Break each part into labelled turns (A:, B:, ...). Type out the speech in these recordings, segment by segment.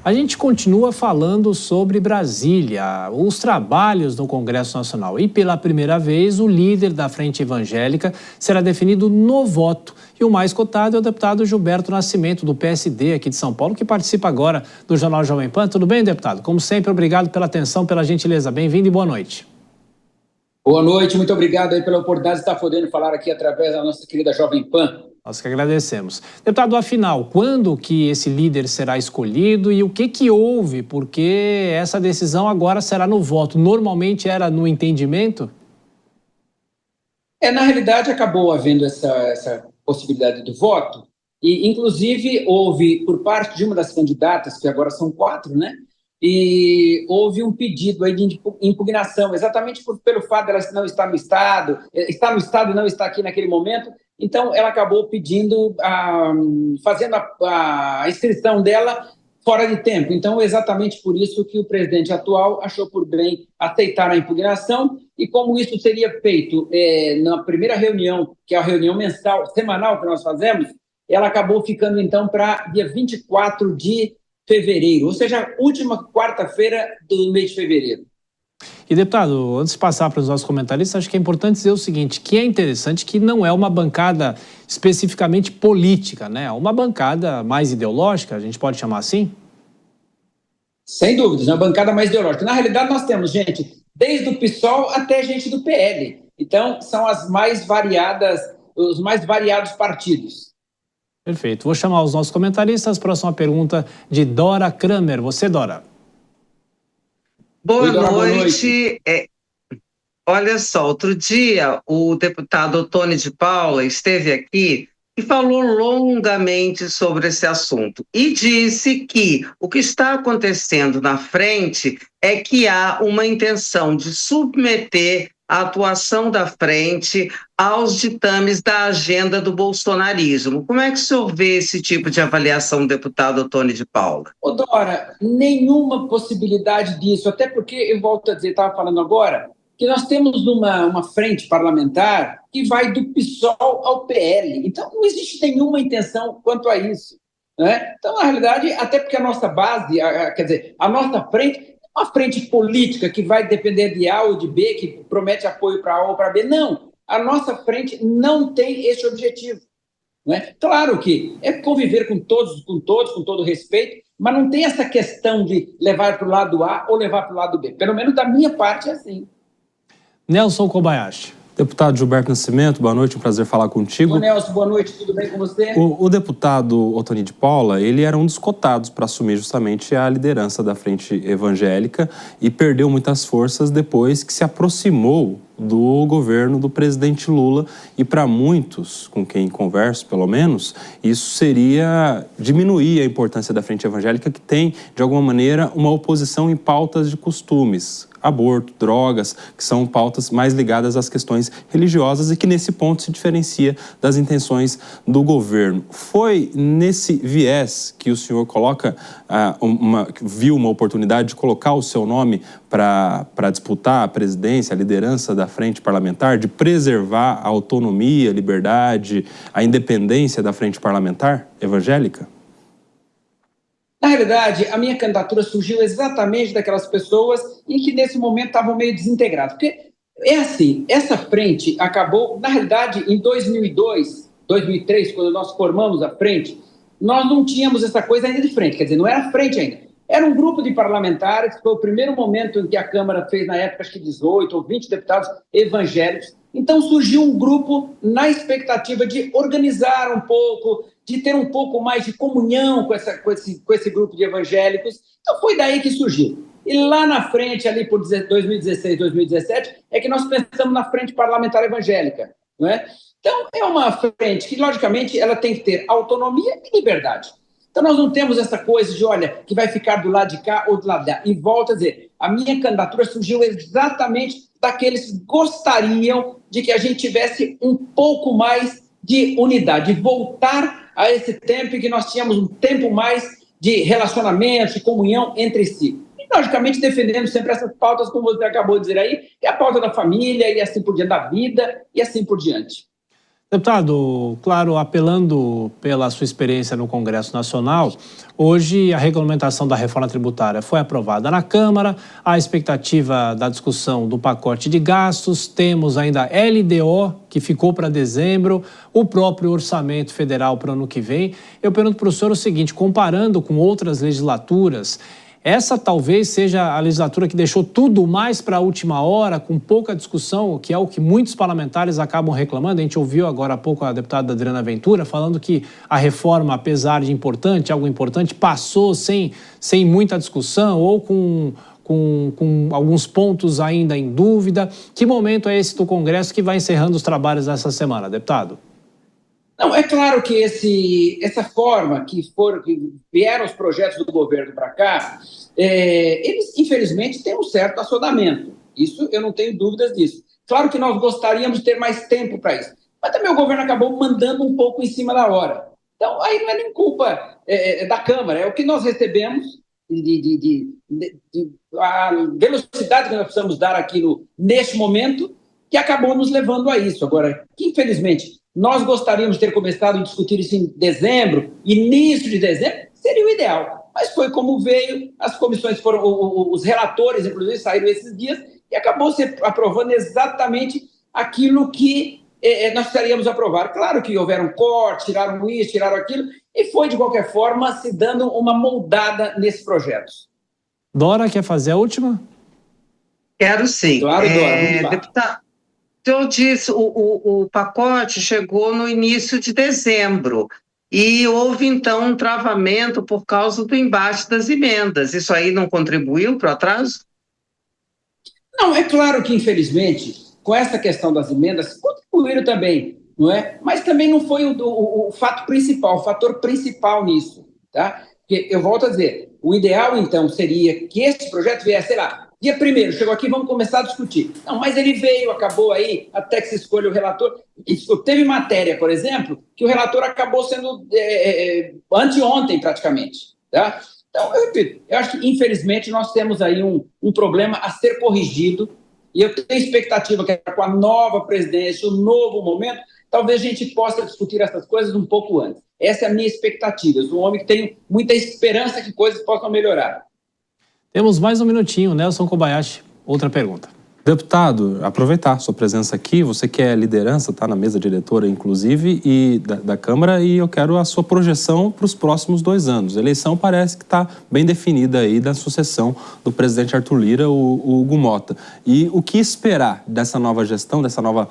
A: A gente continua falando sobre Brasília, os trabalhos no Congresso Nacional. E pela primeira vez, o líder da Frente Evangélica será definido no voto. E o mais cotado é o deputado Gilberto Nascimento, do PSD aqui de São Paulo, que participa agora do Jornal Jovem Pan. Tudo bem, deputado? Como sempre, obrigado pela atenção, pela gentileza. Bem-vindo e boa noite.
B: Boa noite, muito obrigado aí pela oportunidade de estar podendo falar aqui através da nossa querida Jovem Pan.
A: Nós que agradecemos. Deputado, afinal, quando que esse líder será escolhido e o que houve? Porque essa decisão agora será no voto. Normalmente era no entendimento?
B: Na realidade, acabou havendo essa possibilidade do voto e, inclusive, houve, por parte de uma das candidatas, que agora são 4, né? E houve um pedido aí de impugnação, exatamente pelo fato de ela não estar no Estado, está no Estado e não está aqui naquele momento. Então, ela acabou pedindo, fazendo a inscrição dela fora de tempo. Então, exatamente por isso que o presidente atual achou por bem aceitar a impugnação, e como isso seria feito na primeira reunião, que é a reunião mensal, semanal que nós fazemos, ela acabou ficando, então, para dia 24 de fevereiro, ou seja, a última quarta-feira do mês de fevereiro.
A: E, deputado, antes de passar para os nossos comentaristas, acho que é importante dizer o seguinte, que é interessante que não é uma bancada especificamente política, né? É uma bancada mais ideológica, a gente pode chamar assim?
B: Sem dúvidas, é uma bancada mais ideológica. Na realidade, nós temos gente desde o PSOL até gente do PL. Então, são os mais variados partidos.
A: Perfeito. Vou chamar os nossos comentaristas. Próxima pergunta de Dora Kramer. Você, Dora.
C: Boa noite. Olha só, outro dia o deputado Tony de Paula esteve aqui e falou longamente sobre esse assunto e disse que o que está acontecendo na frente é que há uma intenção de submeter a atuação da frente aos ditames da agenda do bolsonarismo. Como é que o senhor vê esse tipo de avaliação, deputado Tony de Paula?
B: Dora, nenhuma possibilidade disso, até porque, eu volto a dizer, estava falando agora, que nós temos uma frente parlamentar que vai do PSOL ao PL. Então, não existe nenhuma intenção quanto a isso, né? Então, na realidade, até porque a nossa base, quer dizer, a nossa frente, uma frente política que vai depender de A ou de B, que promete apoio para A ou para B, não. A nossa frente não tem esse objetivo, né? Claro que é conviver com todos, com todo respeito, mas não tem essa questão de levar para o lado A ou levar para o lado B. Pelo menos da minha parte é assim.
A: Nelson Kobayashi.
D: Deputado Gilberto Nascimento, boa noite, um prazer falar contigo.
B: Ô Nelson, boa noite, tudo bem com você?
D: O deputado Otoni de Paula, ele era um dos cotados para assumir justamente a liderança da Frente Evangélica e perdeu muitas forças depois que se aproximou do governo do presidente Lula, e para muitos, com quem converso pelo menos, isso seria diminuir a importância da Frente Evangélica, que tem, de alguma maneira, uma oposição em pautas de costumes, aborto, drogas, que são pautas mais ligadas às questões religiosas e que nesse ponto se diferencia das intenções do governo. Foi nesse viés que o senhor viu uma oportunidade de colocar o seu nome para disputar a presidência, a liderança da frente parlamentar, de preservar a autonomia, a liberdade, a independência da frente parlamentar evangélica?
B: Na realidade, a minha candidatura surgiu exatamente daquelas pessoas em que, nesse momento, estavam meio desintegradas. Porque é assim, essa frente acabou, na realidade, em 2002, 2003, quando nós formamos a frente, nós não tínhamos essa coisa ainda de frente, quer dizer, não era frente ainda. Era um grupo de parlamentares, foi o primeiro momento em que a Câmara fez, na época, acho que 18 ou 20 deputados evangélicos. Então, surgiu um grupo na expectativa de organizar um pouco, de ter um pouco mais de comunhão com esse grupo de evangélicos. Então, foi daí que surgiu. E lá na frente, ali por 2016, 2017, é que nós pensamos na Frente Parlamentar Evangélica, não é? Então, é uma frente que, logicamente, ela tem que ter autonomia e liberdade. Então, nós não temos essa coisa de, olha, que vai ficar do lado de cá ou do lado de lá. E volto a dizer, a minha candidatura surgiu exatamente daqueles que gostariam de que a gente tivesse um pouco mais de unidade, de voltar a esse tempo em que nós tínhamos um tempo mais de relacionamento, de comunhão entre si. E, logicamente, defendendo sempre essas pautas, como você acabou de dizer aí, que é a pauta da família e assim por diante, da vida e assim por diante.
A: Deputado, claro, apelando pela sua experiência no Congresso Nacional, hoje a regulamentação da reforma tributária foi aprovada na Câmara, a expectativa da discussão do pacote de gastos, temos ainda a LDO, que ficou para dezembro, o próprio orçamento federal para o ano que vem. Eu pergunto para o senhor o seguinte, comparando com outras legislaturas, essa talvez seja a legislatura que deixou tudo mais para a última hora, com pouca discussão, que é o que muitos parlamentares acabam reclamando. A gente ouviu agora há pouco a deputada Adriana Ventura falando que a reforma, apesar de importante, algo importante, passou sem muita discussão ou com alguns pontos ainda em dúvida. Que momento é esse do Congresso que vai encerrando os trabalhos dessa semana, deputado?
B: Não, é claro que essa forma que vieram os projetos do governo para cá, eles, infelizmente, têm um certo assodamento. Isso, eu não tenho dúvidas disso. Claro que nós gostaríamos de ter mais tempo para isso, mas também o governo acabou mandando um pouco em cima da hora. Então, aí não é nem culpa da Câmara, é o que nós recebemos, a velocidade que nós precisamos dar aqui neste momento, que acabou nos levando a isso. Agora, que, infelizmente, nós gostaríamos de ter começado a discutir isso em dezembro, início de dezembro, seria o ideal. Mas foi como veio, as comissões foram, os relatores, inclusive, saíram esses dias e acabou se aprovando exatamente aquilo que nós precisaríamos aprovar. Claro que houveram cortes, tiraram isso, tiraram aquilo, e foi, de qualquer forma, se dando uma moldada nesses projetos.
A: Dora, quer fazer a última?
C: Quero sim.
B: Claro, Dora.
C: Deputado, eu disse, o pacote chegou no início de dezembro e houve, então, um travamento por causa do embate das emendas. Isso aí não contribuiu para o atraso?
B: Não, é claro que, infelizmente, com essa questão das emendas, contribuíram também, não é? Mas também não foi o fato principal, o fator principal nisso, tá? Porque, eu volto a dizer, o ideal, então, seria que esse projeto viesse, sei lá, dia 1º, chegou aqui, vamos começar a discutir. Não, mas ele veio, acabou aí, até que se escolha o relator. Teve matéria, por exemplo, que o relator acabou sendo anteontem, praticamente. Tá? Então, eu repito, eu acho que, infelizmente, nós temos aí um problema a ser corrigido, e eu tenho expectativa que com a nova presidência, o novo momento, talvez a gente possa discutir essas coisas um pouco antes. Essa é a minha expectativa. Eu sou um homem que tem muita esperança que coisas possam melhorar.
A: Temos mais um minutinho, Nelson Kobayashi. Outra pergunta.
D: Deputado, aproveitar sua presença aqui, você que é liderança, está na mesa diretora, inclusive, e da Câmara, e eu quero a sua projeção para os próximos 2 anos. A eleição parece que está bem definida aí da sucessão do presidente Arthur Lira, o Hugo Motta. E o que esperar dessa nova gestão, dessa nova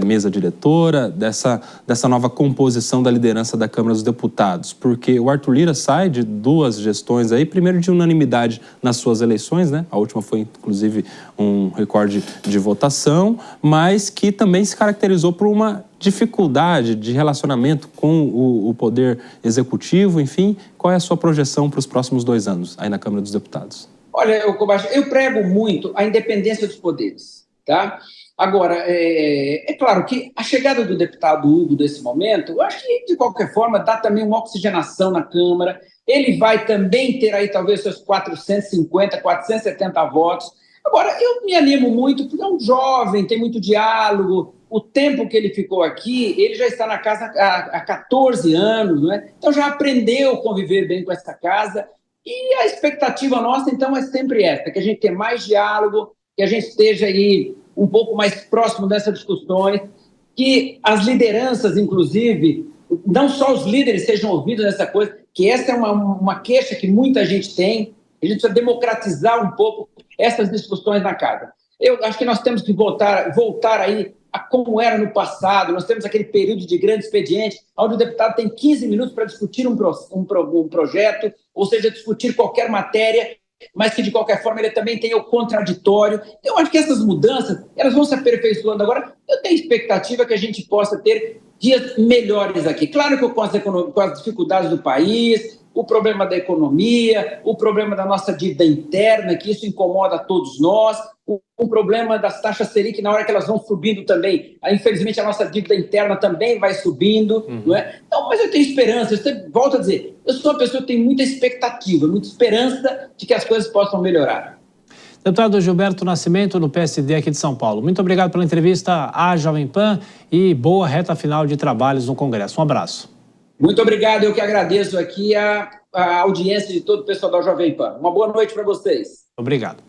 D: mesa diretora, dessa nova composição da liderança da Câmara dos Deputados? Porque o Arthur Lira sai de 2 gestões aí, primeiro de unanimidade nas suas eleições, né? A última foi, inclusive, um recorde de votação, mas que também se caracterizou por uma dificuldade de relacionamento com o poder executivo. Enfim, qual é a sua projeção para os próximos 2 anos aí na Câmara dos Deputados?
B: Olha, eu prego muito a independência dos poderes, tá? Agora, é claro que a chegada do deputado Hugo nesse momento, eu acho que, de qualquer forma, dá também uma oxigenação na Câmara. Ele vai também ter aí, talvez, seus 450, 470 votos. Agora, eu me animo muito, porque é um jovem, tem muito diálogo. O tempo que ele ficou aqui, ele já está na casa há 14 anos, não é? Então já aprendeu a conviver bem com essa casa. E a expectativa nossa, então, é sempre essa, que a gente tenha mais diálogo, que a gente esteja aí um pouco mais próximo dessas discussões, que as lideranças, inclusive, não só os líderes sejam ouvidos nessa coisa, que essa é uma queixa que muita gente tem. A gente precisa democratizar um pouco essas discussões na casa. Eu acho que nós temos que voltar aí a como era no passado. Nós temos aquele período de grande expediente, onde o deputado tem 15 minutos para discutir um projeto, ou seja, discutir qualquer matéria, mas que, de qualquer forma, ele também tem o contraditório. Então, eu acho que essas mudanças, elas vão se aperfeiçoando. Agora, eu tenho expectativa que a gente possa ter dias melhores aqui. Claro que com as dificuldades do país, o problema da economia, o problema da nossa dívida interna, que isso incomoda a todos nós, o problema das taxas Selic, na hora que elas vão subindo também, infelizmente a nossa dívida interna também vai subindo, não é? Então, mas eu tenho esperança, volto a dizer, eu sou uma pessoa que tem muita expectativa, muita esperança de que as coisas possam melhorar.
A: Deputado Gilberto Nascimento, do PSD aqui de São Paulo. Muito obrigado pela entrevista à Jovem Pan e boa reta final de trabalhos no Congresso. Um abraço.
B: Muito obrigado, eu que agradeço aqui a audiência de todo o pessoal da Jovem Pan. Uma boa noite para vocês.
A: Obrigado.